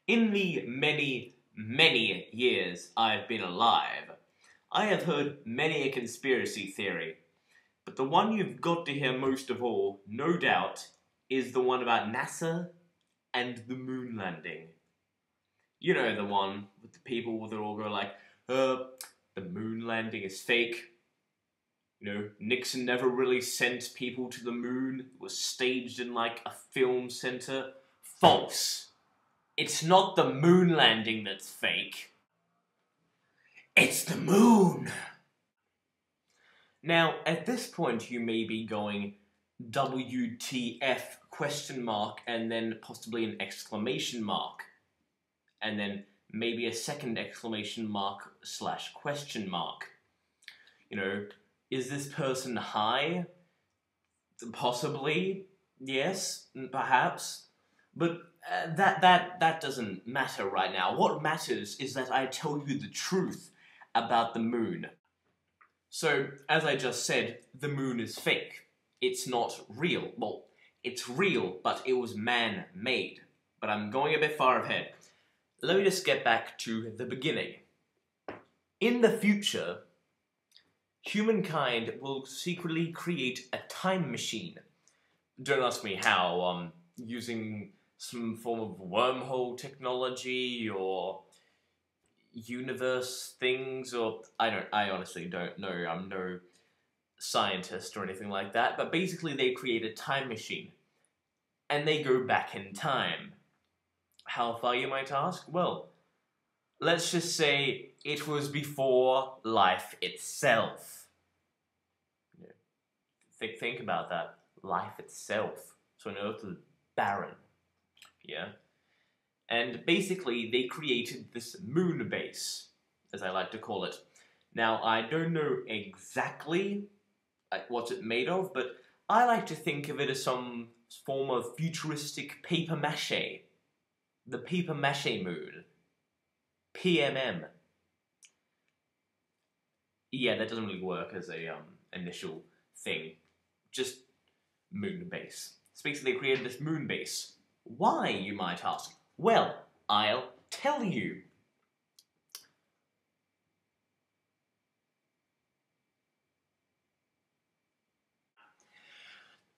In the many, many years I've been alive, I have heard many a conspiracy theory, but the one you've got to hear most of all, no doubt, is the one about NASA and the moon landing. You know, the one with the people that all go like, the moon landing is fake. You know, Nixon never really sent people to the moon. It was staged in like a film center. False. It's not the moon landing that's fake. It's the moon! Now, at this point you may be going, WTF, question mark, and then possibly an exclamation mark. And then maybe a second exclamation mark / question mark. You know, is this person high? Possibly. Yes, perhaps. But that doesn't matter right now. What matters is that I tell you the truth about the moon. So, as I just said, the moon is fake. It's not real. Well, it's real, but it was man-made. But I'm going a bit far ahead. Let me just get back to the beginning. In the future, humankind will secretly create a time machine. Don't ask me how, using some form of wormhole technology or universe things, or I honestly don't know. I'm no scientist or anything like that, but basically they create a time machine and they go back in time. How far, you might ask? Well, let's just say it was before life itself. Think about that. Life itself. So on Earth was barren. Yeah? And basically, they created this moon base, as I like to call it. Now, I don't know exactly what it's made of, but I like to think of it as some form of futuristic paper mache. The paper mache moon. PMM. Yeah, that doesn't really work as a initial thing. Just moon base. So basically, they created this moon base. Why, you might ask? Well, I'll tell you.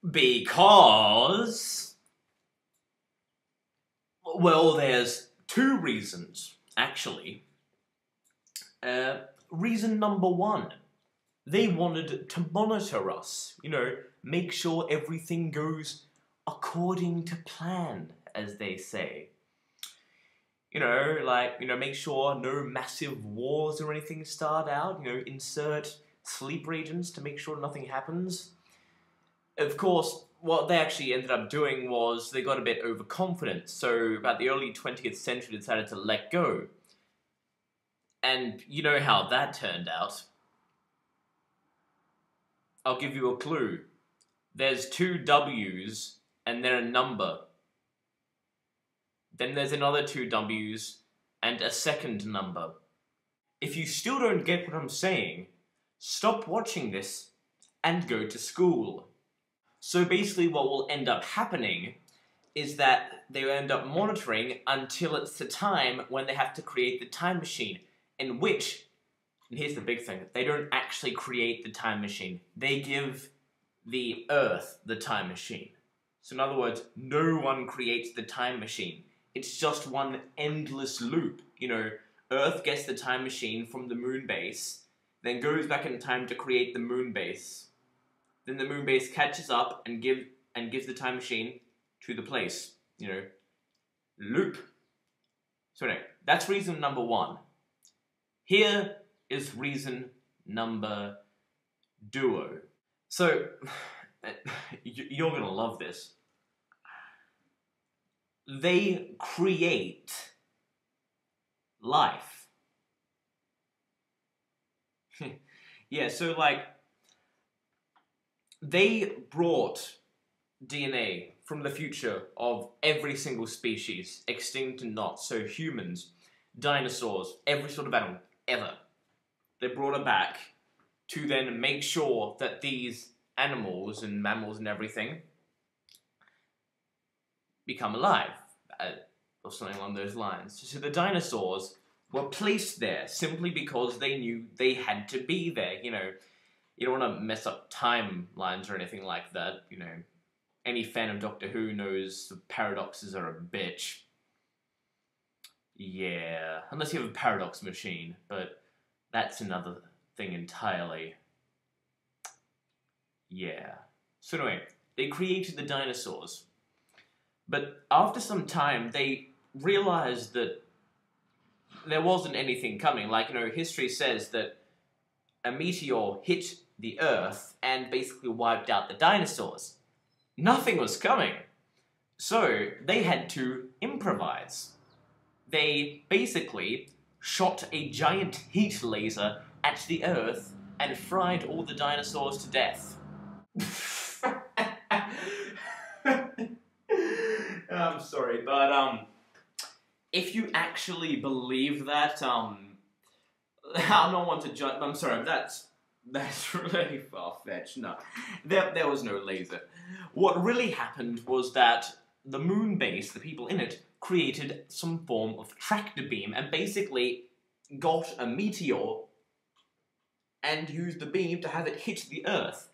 Because, well, there's two reasons, actually. Reason number one, they wanted to monitor us, you know, make sure everything goes according to plan, as they say. You know, like, make sure no massive wars or anything start out, insert sleeper agents to make sure nothing happens. Of course, what they actually ended up doing was they got a bit overconfident, so about the early 20th century they decided to let go. And you know how that turned out. I'll give you a clue. There's two W's and they're a number. Then there's another two W's and a second number. If you still don't get what I'm saying, stop watching this and go to school. So basically what will end up happening is that they will end up monitoring until it's the time when they have to create the time machine, in which, and here's the big thing, they don't actually create the time machine. They give the Earth the time machine. So in other words, no one creates the time machine. It's just one endless loop. Earth gets the time machine from the moon base, then goes back in time to create the moon base. Then the moon base catches up and gives the time machine to the place. Loop. So anyway, that's reason number one. Here is reason number duo. So, you're gonna love this. They create life. Yeah, so they brought DNA from the future of every single species, extinct and not, so humans, dinosaurs, every sort of animal, ever. They brought it back to then make sure that these animals and mammals and everything become alive. or something along those lines. So the dinosaurs were placed there simply because they knew they had to be there. You know, you don't want to mess up timelines or anything like that. You know, any fan of Doctor Who knows the paradoxes are a bitch. Yeah, unless you have a paradox machine, but that's another thing entirely. Yeah. So anyway, they created the dinosaurs. But after some time, they realized that there wasn't anything coming. Like, you know, history says that a meteor hit the Earth and basically wiped out the dinosaurs. Nothing was coming. So they had to improvise. They basically shot a giant heat laser at the Earth and fried all the dinosaurs to death. I'm sorry, but if you actually believe that, I'm not one to judge. I'm sorry, that's really far-fetched. No, there was no laser. What really happened was that the moon base, the people in it, created some form of tractor beam and basically got a meteor and used the beam to have it hit the Earth,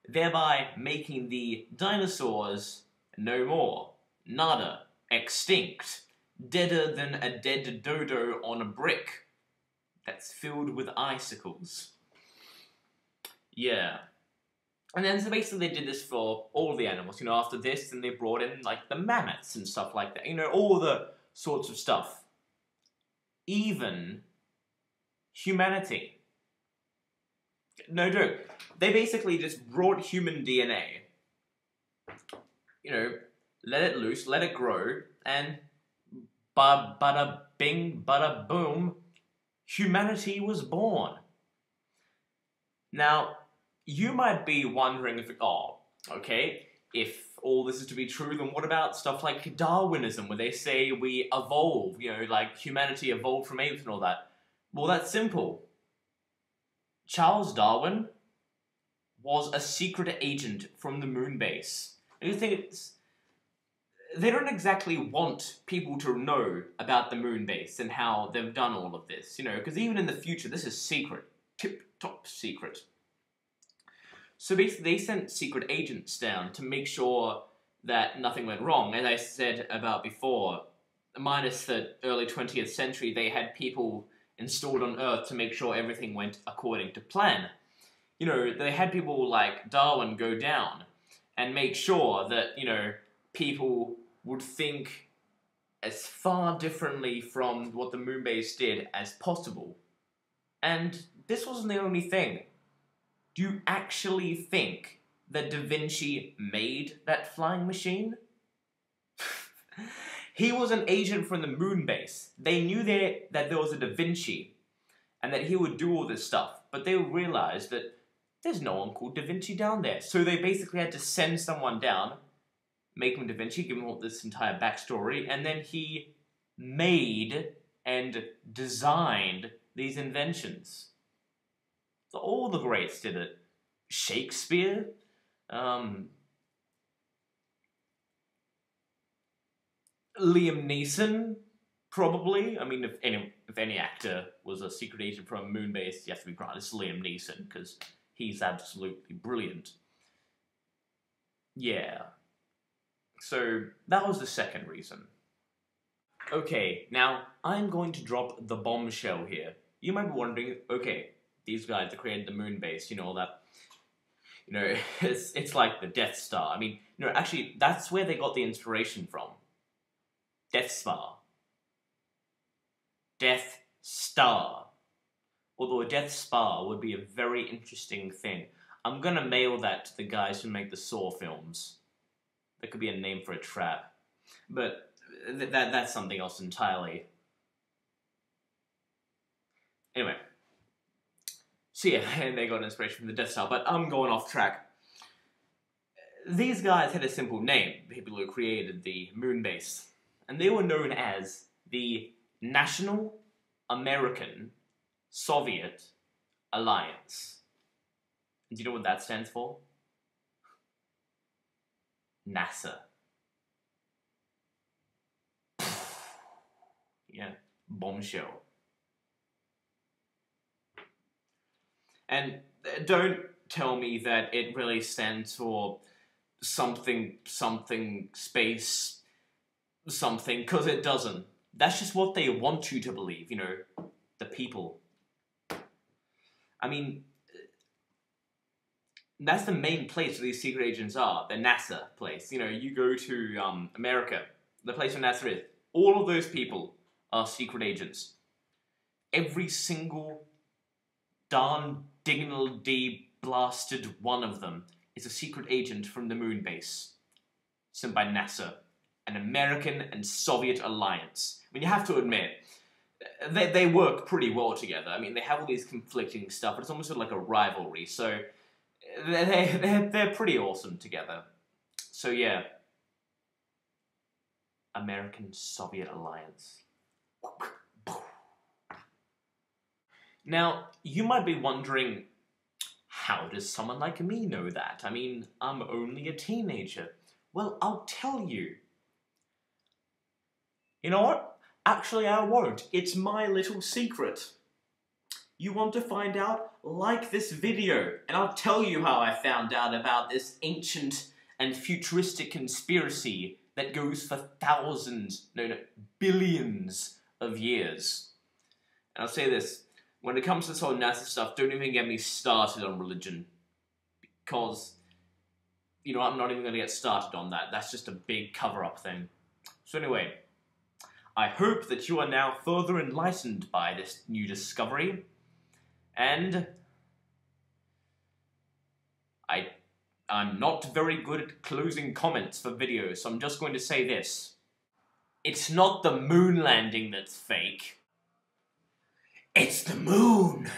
thereby making the dinosaurs no more, nada, extinct, deader than a dead dodo on a brick that's filled with icicles. Yeah. And then so basically they did this for all the animals, you know, after this, and they brought in, like, the mammoths and stuff like that, you know, all the sorts of stuff. Even humanity. No joke. They basically just brought human DNA, you know, let it loose, let it grow, and bada bing, bada boom, humanity was born. Now, you might be wondering if, okay, if all this is to be true, then what about stuff like Darwinism, where they say we evolve, you know, like humanity evolved from apes and all that? Well, that's simple. Charles Darwin was a secret agent from the moon base. And you think they don't exactly want people to know about the moon base and how they've done all of this, you know, because even in the future, this is secret, tip-top secret. So basically, they sent secret agents down to make sure that nothing went wrong. As I said about before, minus the early 20th century, they had people installed on Earth to make sure everything went according to plan. You know, they had people like Darwin go down and make sure that, you know, people would think as far differently from what the moon base did as possible. And this wasn't the only thing. Do you actually think that Da Vinci made that flying machine? He was an agent from the moon base. They knew that there was a Da Vinci and that he would do all this stuff, but they realized that there's no one called Da Vinci down there. So they basically had to send someone down, make him Da Vinci, give him all this entire backstory, and then he made and designed these inventions. So all the greats did it. Shakespeare, Liam Neeson, probably. I mean, if any actor was a secret agent from a moon base, you have to be granted, it's Liam Neeson, because he's absolutely brilliant. Yeah. So, that was the second reason. Okay, now, I'm going to drop the bombshell here. You might be wondering, okay, these guys that created the moon base, you know, all that, you know, it's like the Death Star. I mean, you know, actually, that's where they got the inspiration from. Death Star. Death Star. Although a Death Star would be a very interesting thing. I'm gonna mail that to the guys who make the Saw films. That could be a name for a trap. But that's something else entirely. Anyway. So yeah, they got inspiration from the Death Star, but I'm going off track. These guys had a simple name, the people who created the moon base. And they were known as the National American Soviet Alliance. Do you know what that stands for? NASA. Yeah, bombshell. And don't tell me that it really stands for something, something, space, something, because it doesn't. That's just what they want you to believe, you know, the people. I mean, that's the main place where these secret agents are, the NASA place. You know, you go to America, the place where NASA is. All of those people are secret agents. Every single darn dignity blasted one of them is a secret agent from the moon base, sent by NASA, an American and Soviet alliance. I mean, you have to admit, they work pretty well together. I mean, they have all these conflicting stuff, but it's almost sort of like a rivalry, so they're pretty awesome together. So yeah, American-Soviet alliance. Now, you might be wondering, how does someone like me know that? I mean, I'm only a teenager. Well, I'll tell you. You know what? Actually, I won't. It's my little secret. You want to find out? Like this video, and I'll tell you how I found out about this ancient and futuristic conspiracy that goes for thousands, no, billions of years. And I'll say this, when it comes to this whole NASA stuff, don't even get me started on religion. Because, you know, I'm not even going to get started on that. That's just a big cover-up thing. So anyway, I hope that you are now further enlightened by this new discovery. And I'm not very good at closing comments for videos, so I'm just going to say this. It's not the moon landing that's fake. It's the moon!